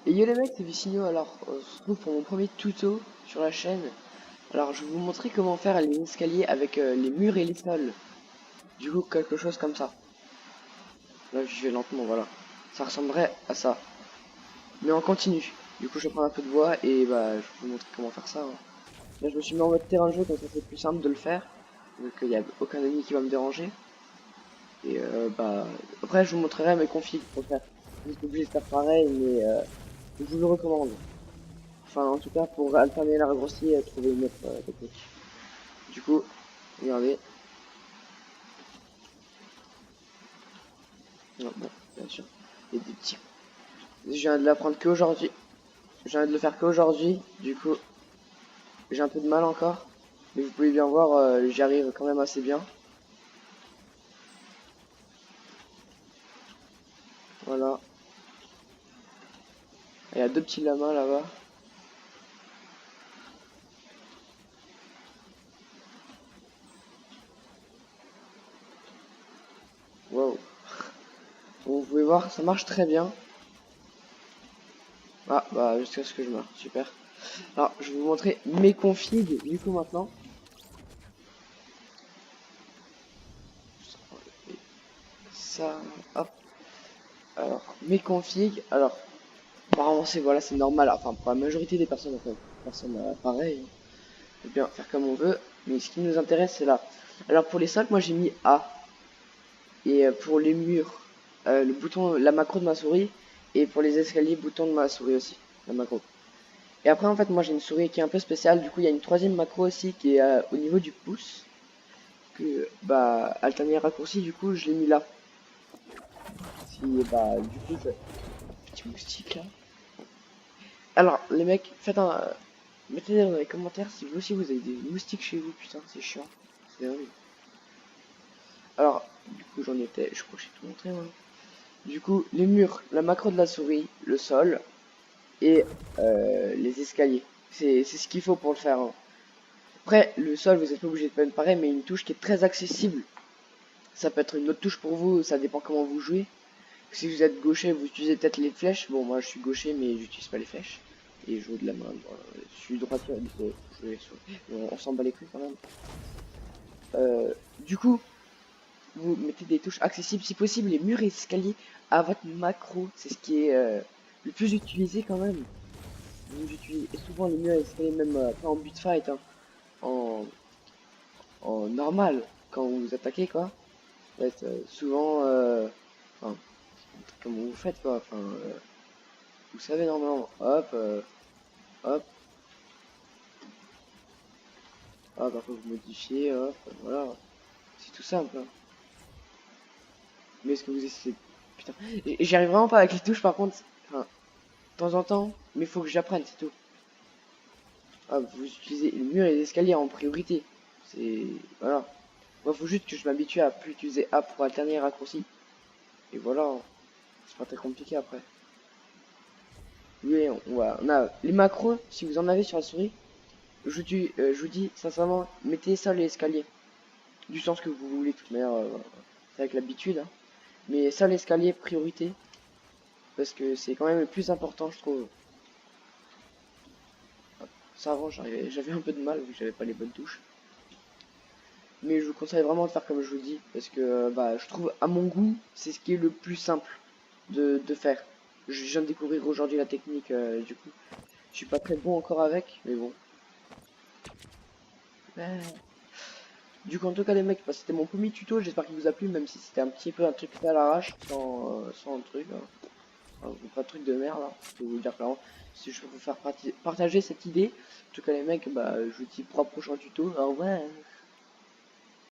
Et yo les mecs, c'est Vicino, alors on se retrouve pour mon premier tuto sur la chaîne. Alors je vais vous montrer comment faire les escaliers avec les murs et les sols. Du coup quelque chose comme ça. Là je vais lentement, voilà. Ça ressemblerait à ça. Mais on continue. Du coup je vais prendre un peu de bois et bah je vais vous montrer comment faire ça, hein. Là je me suis mis en mode terrain de jeu comme ça c'est plus simple de le faire. Donc il n'y a aucun ennemi qui va me déranger. Et bah après je vous montrerai mes configs pour faire. Vous êtes obligé de faire pareil mais je vous le recommande. Enfin, en tout cas, pour alterner la raccourci et trouver une autre technique. Du coup, regardez. Non, bon, bien sûr. Il y a des petits. Je viens de l'apprendre qu'aujourd'hui. Je viens de le faire qu'aujourd'hui. Du coup, j'ai un peu de mal encore. Mais vous pouvez bien voir, j'y arrive quand même assez bien. Voilà. Il y a deux petits lamas là-bas. Wow. Bon, vous pouvez voir, ça marche très bien. Ah, bah, jusqu'à ce que je meure. Super. Alors, je vais vous montrer mes configs, du coup, maintenant. Ça, hop. Alors, mes configs. Alors, apparemment, c'est voilà, c'est normal. Enfin, pour la majorité des personnes, en fait, personne pareil. On peut bien faire comme on veut. Mais ce qui nous intéresse, c'est là. Alors, pour les sols, moi j'ai mis A. Et pour les murs, le bouton, la macro de ma souris. Et pour les escaliers, bouton de ma souris aussi. La macro. Et après, en fait, moi j'ai une souris qui est un peu spéciale. Du coup, il y a une troisième macro aussi qui est au niveau du pouce. Que, bah, alterner raccourci, du coup, je l'ai mis là. Si, bah, du coup, petit moustique là. Alors, les mecs, faites un. Mettez dans les commentaires si vous aussi vous avez des moustiques chez vous, putain, c'est chiant. C'est horrible. Alors, du coup, j'en étais. Je crois que j'ai tout montré, moi. Du coup, les murs, la macro de la souris, le sol et les escaliers. C'est ce qu'il faut pour le faire, hein. Après, le sol, vous êtes pas obligé de faire pareil, mais une touche qui est très accessible. Ça peut être une autre touche pour vous, ça dépend comment vous jouez. Si vous êtes gaucher, vous utilisez peut-être les flèches. Bon, moi je suis gaucher, mais j'utilise pas les flèches. Et je joue de la main. Je suis droitier, du coup, on s'en bat les couilles quand même. Du coup, vous mettez des touches accessibles, si possible, les murs et escaliers à votre macro. C'est ce qui est le plus utilisé quand même. Vous utilisez souvent les murs et escaliers, même pas en but fight, hein, en, en normal, quand vous attaquez, quoi. En fait, souvent, enfin, comme vous faites, quoi. Enfin, vous savez, normalement, hop, hop, hop, après vous modifiez, hop, voilà. C'est tout simple, hein. Mais est-ce que vous essayez... Putain, et j'y arrive vraiment pas avec les touches, par contre. Enfin, de temps en temps, mais faut que j'apprenne, c'est tout. Ah, vous utilisez le mur et les escaliers en priorité. C'est... Voilà. Moi, faut juste que je m'habitue à plus utiliser A pour alterner les raccourcis. Et voilà, hein. C'est pas très compliqué après. Oui, on a les macros, si vous en avez sur la souris, je vous dis sincèrement, mettez ça les escaliers. Du sens que vous voulez, de toute manière, c'est avec l'habitude, hein. Mais ça l'escalier, priorité. Parce que c'est quand même le plus important, je trouve. Ça avant, j'avais un peu de mal vu que j'avais pas les bonnes touches. Mais je vous conseille vraiment de faire comme je vous dis, parce que bah, je trouve à mon goût, c'est ce qui est le plus simple de faire. Je viens de découvrir aujourd'hui la technique, du coup. Je suis pas très bon encore avec, mais bon. Ouais. Du coup, en tout cas, les mecs, bah, c'était mon premier tuto. J'espère qu'il vous a plu, même si c'était un petit peu un truc fait à l'arrache, sans un truc, hein. Enfin, pas de truc de merde, hein, je peux vous le dire clairement. Si je peux vous faire partager cette idée. En tout cas, les mecs, bah, je vous dis pour un prochain tuto. Au revoir.